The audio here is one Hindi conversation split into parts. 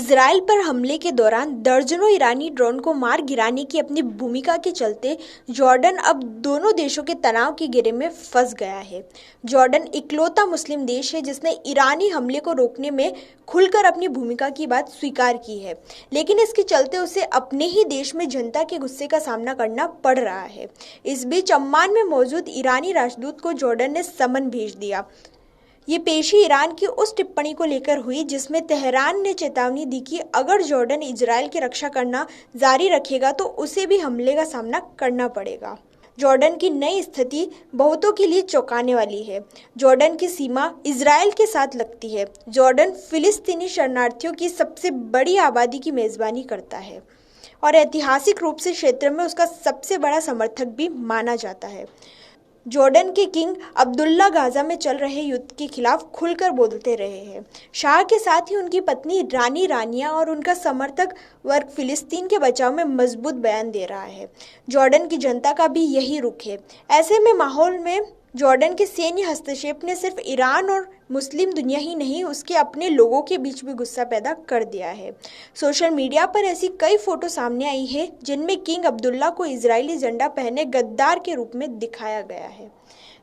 इजराइल पर हमले के दौरान दर्जनों ईरानी ड्रोन को मार गिराने की अपनी भूमिका के चलते जॉर्डन अब दोनों देशों के तनाव की घेरे में फंस गया है। जॉर्डन इकलौता मुस्लिम देश है जिसने ईरानी हमले को रोकने में खुलकर अपनी भूमिका की बात स्वीकार की है, लेकिन इसके चलते उसे अपने ही देश में जनता के गुस्से का सामना करना पड़ रहा है। इस बीच अम्मान में मौजूद ईरानी राजदूत को जॉर्डन ने समन भेज दिया। ये पेशी ईरान की उस टिप्पणी को लेकर हुई जिसमें तेहरान ने चेतावनी दी कि अगर जॉर्डन इजराइल की रक्षा करना जारी रखेगा तो उसे भी हमले का सामना करना पड़ेगा। जॉर्डन की नई स्थिति बहुतों के लिए चौंकाने वाली है। जॉर्डन की सीमा इजराइल के साथ लगती है। जॉर्डन फिलिस्तीनी शरणार्थियों की सबसे बड़ी आबादी की मेजबानी करता है और ऐतिहासिक रूप से क्षेत्र में उसका सबसे बड़ा समर्थक भी माना जाता है। जॉर्डन के किंग अब्दुल्ला गाजा में चल रहे युद्ध के खिलाफ खुलकर बोलते रहे हैं। शाह के साथ ही उनकी पत्नी रानी रानिया और उनका समर्थक वर्ग फिलिस्तीन के बचाव में मजबूत बयान दे रहा है। जॉर्डन की जनता का भी यही रुख है। ऐसे में माहौल में जॉर्डन के सैन्य हस्तक्षेप ने सिर्फ ईरान और मुस्लिम दुनिया ही नहीं, उसके अपने लोगों के बीच भी गुस्सा पैदा कर दिया है। सोशल मीडिया पर ऐसी कई फोटो सामने आई है जिनमें किंग अब्दुल्ला को इजरायली झंडा पहने गद्दार के रूप में दिखाया गया है।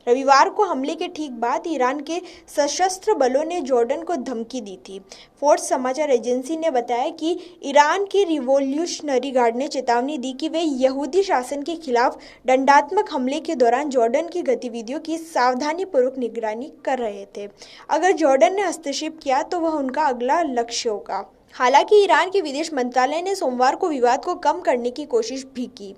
रविवार को हमले के ठीक बाद ईरान के सशस्त्र बलों ने जॉर्डन को धमकी दी थी। फोर्स समाचार एजेंसी ने बताया कि ईरान की रिवॉल्यूशनरी गार्ड ने चेतावनी दी कि वे यहूदी शासन के खिलाफ दंडात्मक हमले के दौरान जॉर्डन की गतिविधियों की सावधानीपूर्वक निगरानी कर रहे थे। अगर जॉर्डन ने हस्तक्षेप किया तो वह उनका अगला लक्ष्य होगा। हालांकि ईरान के विदेश मंत्रालय ने सोमवार को विवाद को कम करने की कोशिश भी की।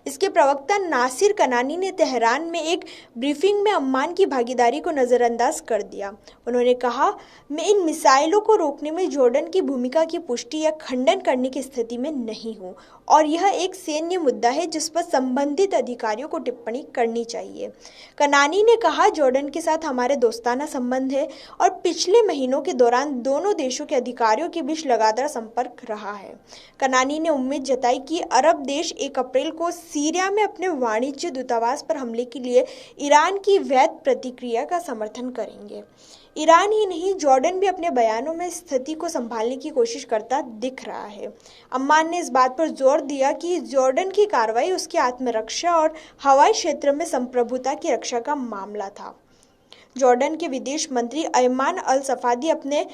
इसके प्रवक्ता नासिर कनानी ने तेहरान में एक ब्रीफिंग में अम्मान की भागीदारी को नज़रअंदाज कर दिया। उन्होंने कहा, मैं इन मिसाइलों को रोकने में जॉर्डन की भूमिका की पुष्टि या खंडन करने की स्थिति में नहीं हूँ और यह एक सैन्य मुद्दा है जिस पर संबंधित अधिकारियों को टिप्पणी करनी चाहिए। कनानी ने कहा, जॉर्डन के साथ हमारे दोस्ताना संबंध है और पिछले महीनों के दौरान दोनों देशों के अधिकारियों के बीच लगातार संपर्क रहा है। कनानी ने उम्मीद जताई कि अरब देश 1 अप्रैल को सीरिया में अपने वाणिज्य दूतावास पर हमले के लिए ईरान की वैध प्रतिक्रिया का समर्थन करेंगे। ईरान ही नहीं, जॉर्डन भी अपने बयानों में स्थिति को संभालने की कोशिश करता दिख रहा है। अम्मान ने इस बात पर जोर दिया कि जॉर्डन की कार्रवाई उसकी आत्मरक्षा और हवाई क्षेत्र में संप्रभुता की रक्षा का मामला था। जॉर्डन के विदेश मंत्री अयमान अल सफादी अपने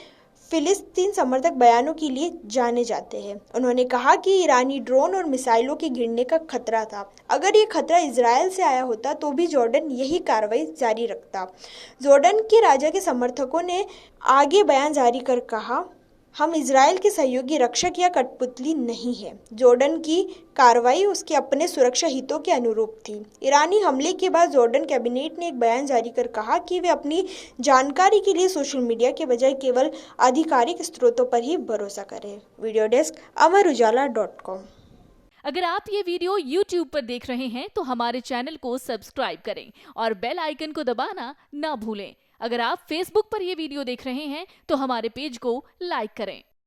फिलिस्तीन समर्थक बयानों के लिए जाने जाते हैं। उन्होंने कहा कि ईरानी ड्रोन और मिसाइलों के गिरने का खतरा था। अगर ये खतरा इजराइल से आया होता तो भी जॉर्डन यही कार्रवाई जारी रखता। जॉर्डन के राजा के समर्थकों ने आगे बयान जारी कर कहा, हम इजराइल के सहयोगी रक्षक या कठपुतली नहीं है। जॉर्डन की कार्रवाई उसके अपने सुरक्षा हितों के अनुरूप थी। ईरानी हमले के बाद जॉर्डन कैबिनेट ने एक बयान जारी कर कहा कि वे अपनी जानकारी के लिए सोशल मीडिया के बजाय केवल आधिकारिक स्रोतों पर ही भरोसा करें। वीडियो डेस्क अमरउजाला.com। अगर आप ये वीडियो YouTube पर देख रहे हैं तो हमारे चैनल को सब्सक्राइब करें और बेल आइकन को दबाना ना भूलें। अगर आप Facebook पर ये वीडियो देख रहे हैं तो हमारे पेज को लाइक करें।